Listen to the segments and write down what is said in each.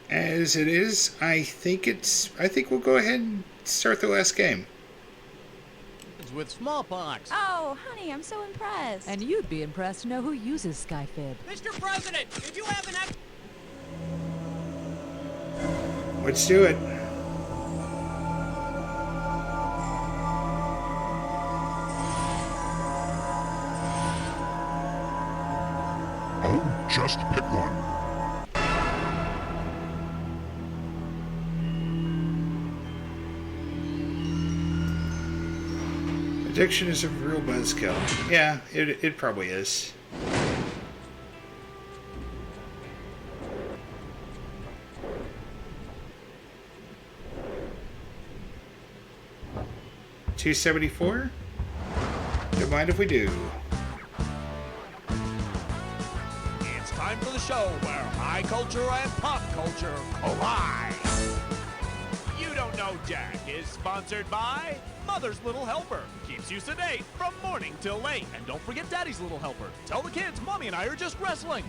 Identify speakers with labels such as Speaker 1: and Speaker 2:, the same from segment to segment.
Speaker 1: As it is, I think we'll go ahead and start the last game.
Speaker 2: With smallpox.
Speaker 3: Oh, honey, I'm so impressed.
Speaker 4: And you'd be impressed to know who uses Skyfib.
Speaker 2: Mr. President, did you have an
Speaker 1: Let's do it.
Speaker 5: Oh, just pick one.
Speaker 1: Addiction is a real buzzkill. Yeah, it probably is. $2.74? Don't mind if we do.
Speaker 2: It's time for the show where high culture and pop culture collide. You Don't Know Jack is sponsored by Mother's Little Helper. Keeps you sedate from morning till late. And don't forget Daddy's Little Helper. Tell the kids Mommy and I are just wrestling.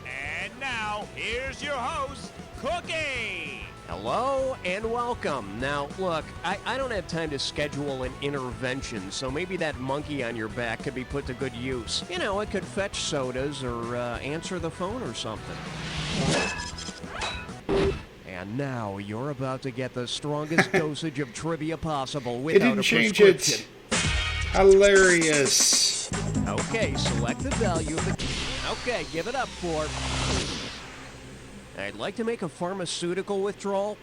Speaker 2: And now, here's your host, Cookie.
Speaker 6: Hello and welcome. Now, look, I don't have time to schedule an intervention, so maybe that monkey on your back could be put to good use. You know, it could fetch sodas or answer the phone or something. And now you're about to get the strongest dosage of trivia possible
Speaker 1: It
Speaker 6: without
Speaker 1: didn't
Speaker 6: a
Speaker 1: change
Speaker 6: prescription.
Speaker 1: it. Hilarious.
Speaker 6: Okay, select the value of the... Okay, give it up for... I'd like to make a pharmaceutical withdrawal.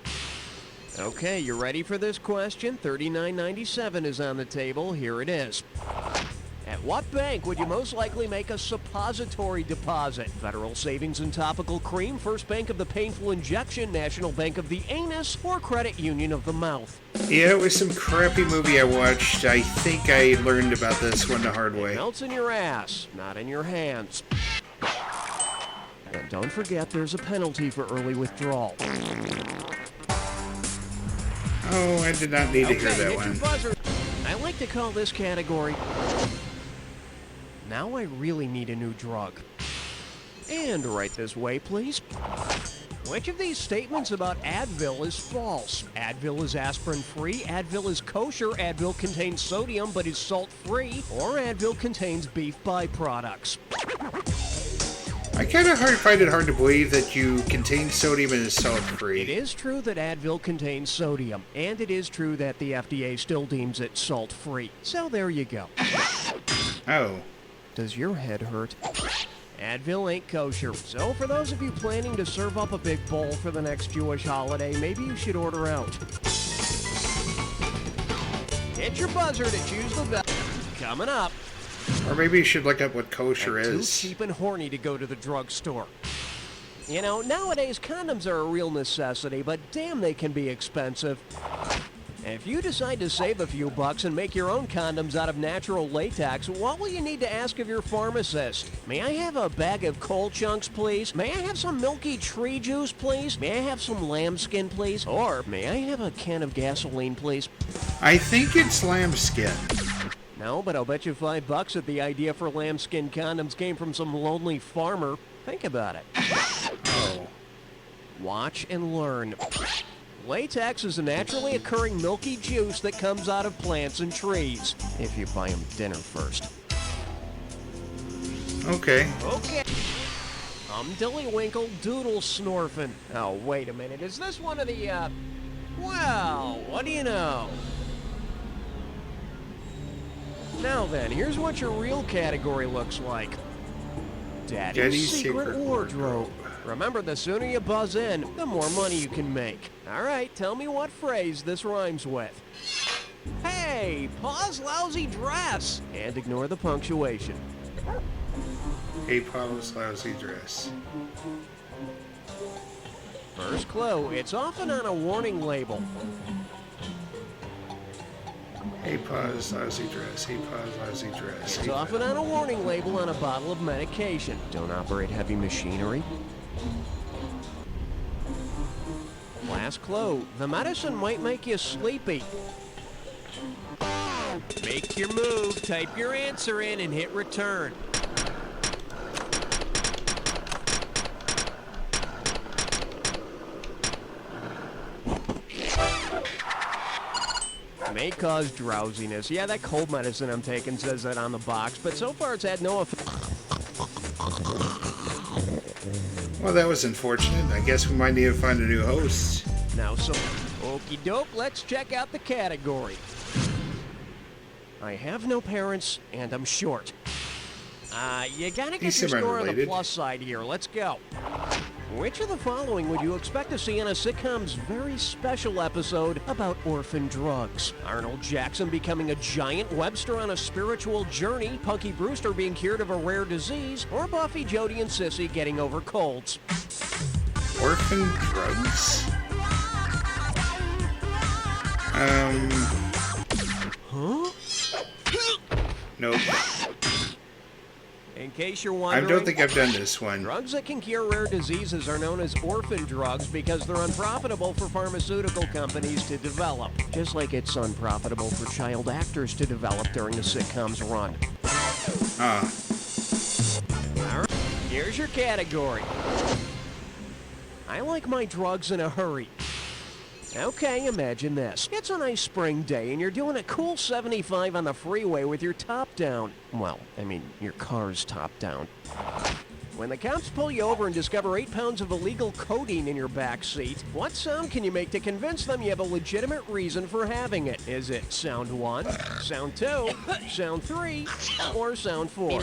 Speaker 6: Okay, you ready for this question? $39.97 is on the table. Here it is. At what bank would you most likely make a suppository deposit? Federal Savings and Topical Cream, First Bank of the Painful Injection, National Bank of the Anus, or Credit Union of the Mouth?
Speaker 1: Yeah, it was some crappy movie I watched. I think I learned about this one the hard way.
Speaker 6: It melts in your ass, not in your hands. And don't forget, there's a penalty for early withdrawal.
Speaker 1: Oh, I did not need to hear that
Speaker 6: hit your
Speaker 1: one.
Speaker 6: buzzer. I like to call this category... Now I really need a new drug. And right this way, please. Which of these statements about Advil is false? Advil is aspirin-free, Advil is kosher, Advil contains sodium but is salt-free, or Advil contains beef byproducts.
Speaker 1: I kind of find it hard to believe that you contain sodium and is salt-free.
Speaker 6: It is true that Advil contains sodium, and it is true that the FDA still deems it salt-free. So there you go.
Speaker 1: Oh.
Speaker 6: Does your head hurt? Advil ain't kosher. So for those of you planning to serve up a big bowl for the next Jewish holiday, maybe you should order out. Hit your buzzer to choose the bell. Coming up.
Speaker 1: Or maybe you should look up what kosher
Speaker 6: Too
Speaker 1: is.
Speaker 6: cheap and horny to go to the drugstore. You know, nowadays condoms are a real necessity, but damn, they can be expensive. If you decide to save a few bucks and make your own condoms out of natural latex, what will you need to ask of your pharmacist? May I have a bag of coal chunks, please? May I have some milky tree juice, please? May I have some lambskin, please? Or may I have a can of gasoline, please?
Speaker 1: I think it's lambskin.
Speaker 6: No, but I'll bet you $5 that the idea for lambskin condoms came from some lonely farmer. Think about it.
Speaker 1: Oh.
Speaker 6: Watch and learn. Latex is a naturally occurring milky juice that comes out of plants and trees. If you buy them dinner first.
Speaker 1: Okay.
Speaker 6: Okay. Dillywinkle doodle snorfin'. Oh, wait a minute. Is this one of the, Well, what do you know? Now then, here's what your real category looks like. Daddy's secret wardrobe. Remember, the sooner you buzz in, the more money you can make. All right, tell me what phrase this rhymes with. Hey, Pa's lousy dress. And ignore the punctuation.
Speaker 1: Hey, Pa's lousy dress.
Speaker 6: First clue, it's often on a warning label.
Speaker 1: Hey, Pa's lousy dress. Hey, Pa's lousy dress.
Speaker 6: It's often on a warning label on a bottle of medication. Don't operate heavy machinery. Last clue, the medicine might make you sleepy. Make your move, type your answer in, and hit return. May cause drowsiness. Yeah, that cold medicine I'm taking says that on the box, but so far it's had no effect.
Speaker 1: Well, that was unfortunate. I guess we might need to find a new host.
Speaker 6: Now, so, okie doke, let's check out the category. I have no parents, and I'm short. You gotta get
Speaker 1: He's
Speaker 6: your score on the
Speaker 1: unrelated.
Speaker 6: plus side here. Let's go. Which of the following would you expect to see in a sitcom's very special episode about orphan drugs? Arnold Jackson becoming a giant, Webster on a spiritual journey, Punky Brewster being cured of a rare disease, or Buffy, Jody, and Sissy getting over colds?
Speaker 1: Orphan drugs?
Speaker 6: Huh?
Speaker 1: Nope.
Speaker 6: In case you're
Speaker 1: I
Speaker 6: wondering,
Speaker 1: don't think I've done this one.
Speaker 6: drugs that can cure rare diseases are known as orphan drugs because they're unprofitable for pharmaceutical companies to develop. Just like it's unprofitable for child actors to develop during the sitcom's run.
Speaker 1: Ah.
Speaker 6: All right, here's your category. I like my drugs in a hurry. Okay, imagine this. It's a nice spring day and you're doing a cool 75 on the freeway with your top down. Well, I mean, your car's top down. When the cops pull you over and discover 8 pounds of illegal codeine in your back seat, what sound can you make to convince them you have a legitimate reason for having it? Is it sound 1, sound 2, sound 3, or sound 4?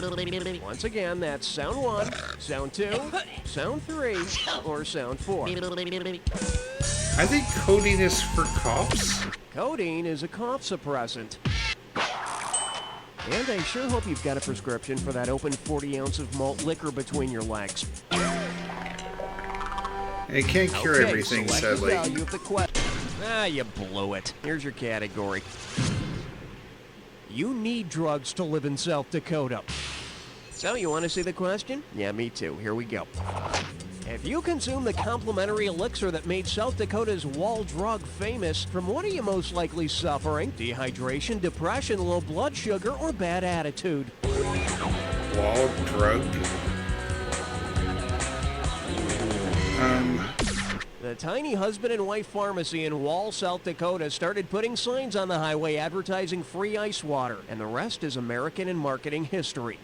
Speaker 6: Once again, that's sound 1, sound 2, sound 3, or sound 4.
Speaker 1: I think codeine is for coughs.
Speaker 6: Codeine is a cough suppressant. And I sure hope you've got a prescription for that open 40 ounce of malt liquor between your legs.
Speaker 1: It can't cure
Speaker 6: Okay,
Speaker 1: everything,
Speaker 6: select the
Speaker 1: sadly.
Speaker 6: value of the question. You blew it. Here's your category. You need drugs to live in South Dakota. So, you want to see the question? Yeah, me too. Here we go. If you consume the complimentary elixir that made South Dakota's wall drug famous, from what are you most likely suffering? Dehydration, depression, low blood sugar, or bad attitude?
Speaker 1: Wall drug?
Speaker 6: The tiny husband and wife pharmacy in Wall, South Dakota started putting signs on the highway advertising free ice water, and the rest is American and marketing history.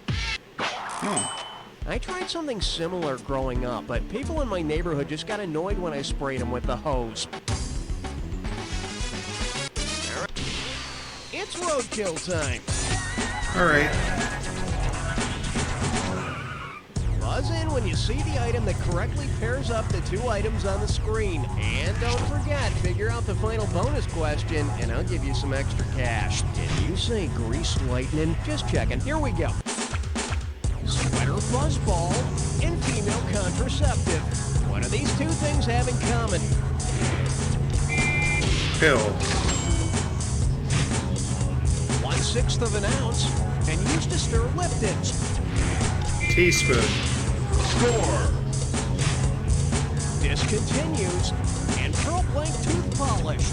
Speaker 1: Oh.
Speaker 6: I tried something similar growing up, but people in my neighborhood just got annoyed when I sprayed them with the hose. All right. It's roadkill time.
Speaker 1: Alright.
Speaker 6: Buzz in when you see the item that correctly pairs up the 2 items on the screen. And don't forget, figure out the final bonus question, and I'll give you some extra cash. Did you say grease lightning? Just checking. Here we go. Sweater fuzzball and female contraceptive. What do these 2 things have in common?
Speaker 1: Pill.
Speaker 6: 1/6 of an ounce and used to stir Liptons.
Speaker 1: Teaspoon.
Speaker 6: Score. Discontinues and pearl blank tooth polish.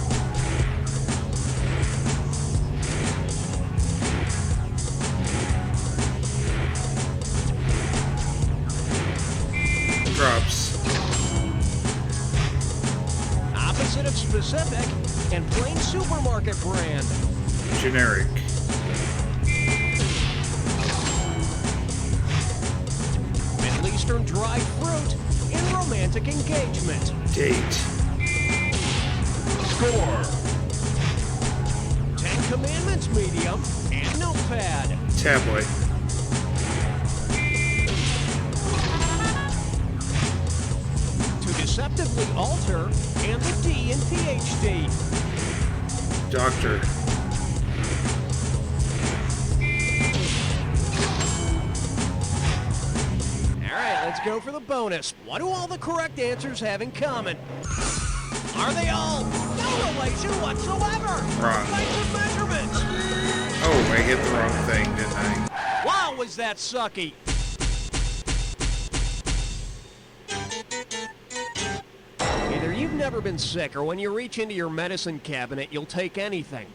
Speaker 1: Drops.
Speaker 6: Opposite of specific and plain supermarket brand.
Speaker 1: Generic.
Speaker 6: Middle Eastern dried fruit in romantic engagement.
Speaker 1: Date.
Speaker 6: Score. 10 Commandments medium and notepad.
Speaker 1: Tablet.
Speaker 6: To deceptively alter and the D in PhD.
Speaker 1: Doctor.
Speaker 6: Let's go for the bonus. What do all the correct answers have in common? Are they all no relation whatsoever?
Speaker 1: Wrong.
Speaker 6: Types of measurements.
Speaker 1: Oh, I hit the wrong thing, didn't I?
Speaker 6: Wow, was that sucky? Either you've never been sick, or when you reach into your medicine cabinet, you'll take anything.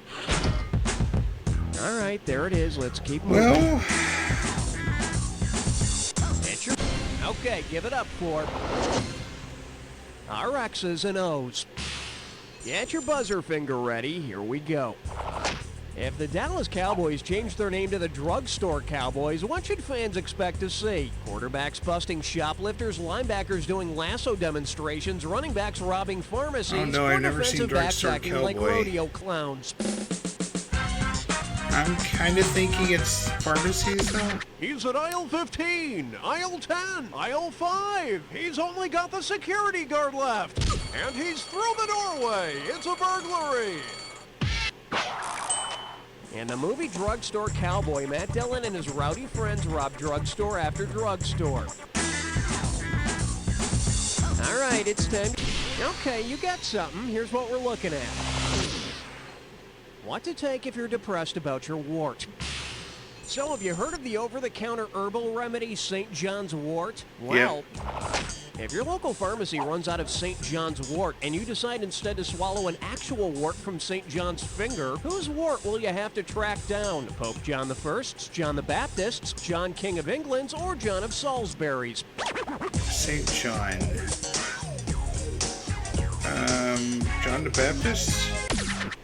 Speaker 6: All right, there it is. Let's keep moving.
Speaker 1: Well,
Speaker 6: Okay, give it up for our X's and O's. Get your buzzer finger ready. Here we go. If the Dallas Cowboys change their name to the Drugstore Cowboys, what should fans expect to see? Quarterbacks busting shoplifters, linebackers doing lasso demonstrations, running backs robbing pharmacies,
Speaker 1: Oh, no,
Speaker 6: or
Speaker 1: I've never seen
Speaker 6: defensive backs
Speaker 1: Drugstore
Speaker 6: acting like
Speaker 1: Cowboy.
Speaker 6: rodeo clowns.
Speaker 1: I'm kind of thinking it's pharmacies, though.
Speaker 6: He's at aisle 15, aisle 10, aisle 5. He's only got the security guard left. And he's through the doorway. It's a burglary. In the movie Drugstore Cowboy, Matt Dillon and his rowdy friends rob drugstore after drugstore. All right, it's time. Okay, you got something. Here's what we're looking at. What to take if you're depressed about your wart. So, have you heard of the over-the-counter herbal remedy St. John's wort? Well, if your local pharmacy runs out of St. John's wort and you decide instead to swallow an actual wart from St. John's finger, whose wart will you have to track down? Pope John I's, John the Baptist's, John King of England's, or John of Salisbury's?
Speaker 1: St. John. John the Baptist?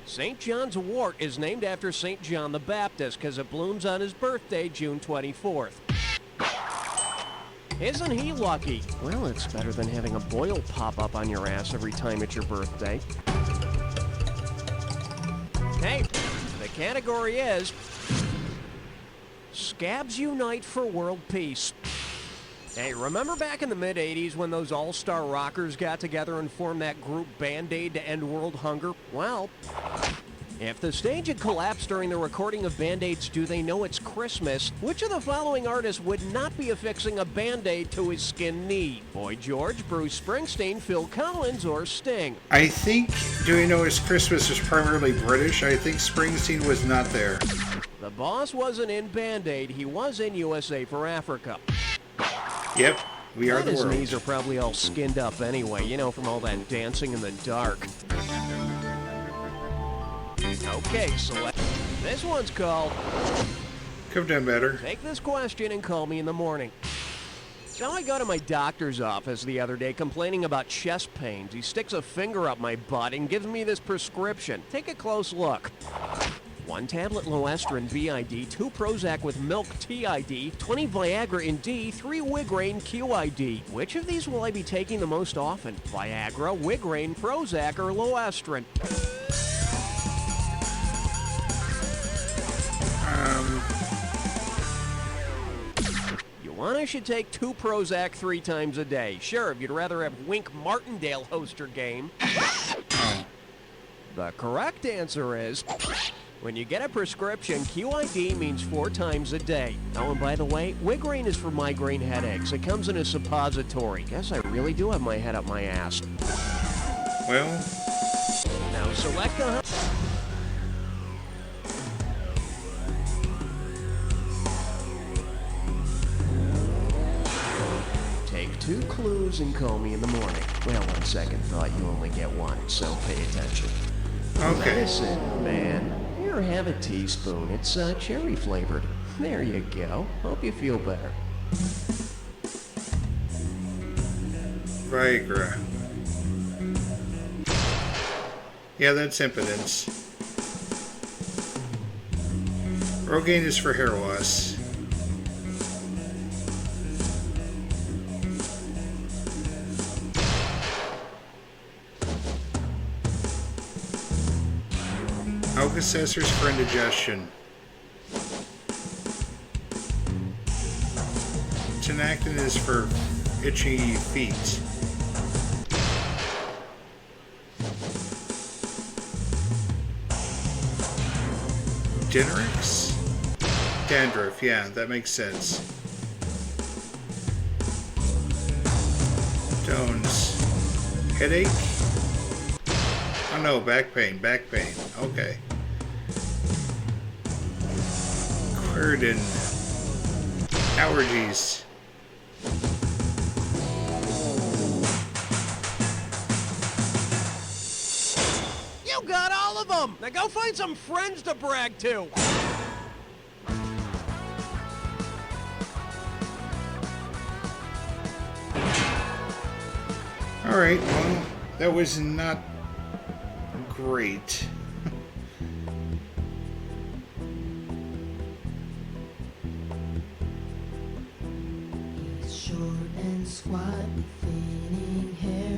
Speaker 6: St. John's wort is named after St. John the Baptist because it blooms on his birthday, June 24th. Isn't he lucky? Well, it's better than having a boil pop up on your ass every time it's your birthday. Hey, the category is Scabs Unite for World Peace. Hey, remember back in the mid-'80s when those all-star rockers got together and formed that group Band-Aid to end world hunger? Well, if the stage had collapsed during the recording of Band-Aid's Do They Know It's Christmas, which of the following artists would not be affixing a Band-Aid to his skin knee? Boy George, Bruce Springsteen, Phil Collins, or Sting?
Speaker 1: I think Do You Know It's Christmas is primarily British. I think Springsteen was not there.
Speaker 6: The boss wasn't in Band-Aid, he was in USA for Africa.
Speaker 1: Yep, we are the
Speaker 6: His
Speaker 1: world.
Speaker 6: knees are probably all skinned up anyway, you know, from all that dancing in the dark. Okay, select. This one's called
Speaker 1: Could have done better.
Speaker 6: Take This Question and Call Me in the Morning. So I go to my doctor's office the other day complaining about chest pains. He sticks a finger up my butt and gives me this prescription. Take a close look. 1 tablet Loestrin BID, 2 Prozac with milk TID, 20 Viagra in D, 3 Wigraine QID. Which of these will I be taking the most often? Viagra, Wigraine, Prozac, or Loestrin? You want I should take 2 Prozac 3 times a day. Sure, if you'd rather have Wink Martindale host your game. The correct answer is, when you get a prescription, QID means 4 times a day. Oh, and by the way, Wigraine is for migraine headaches. It comes in a suppository. Guess I really do have my head up my ass.
Speaker 1: Well,
Speaker 6: Now select the... Take 2 clues and call me in the morning. Well, on second thought, you only get 1, so pay attention.
Speaker 1: okay.
Speaker 6: Medicine, man. Here, have a teaspoon. It's cherry flavored. There you go. Hope you feel better.
Speaker 1: Viagra. Yeah, that's impotence. Rogaine is for hair loss. Alka-Seltzer's for indigestion. Tinactin is for itchy feet. Dinnerix? Dandruff, yeah, that makes sense. Dones. Headache? Oh no, back pain, okay. Querden. Allergies.
Speaker 6: You got all of them! Now go find some friends to brag to!
Speaker 1: Alright, well, that was not great.
Speaker 7: and squat, thinning hair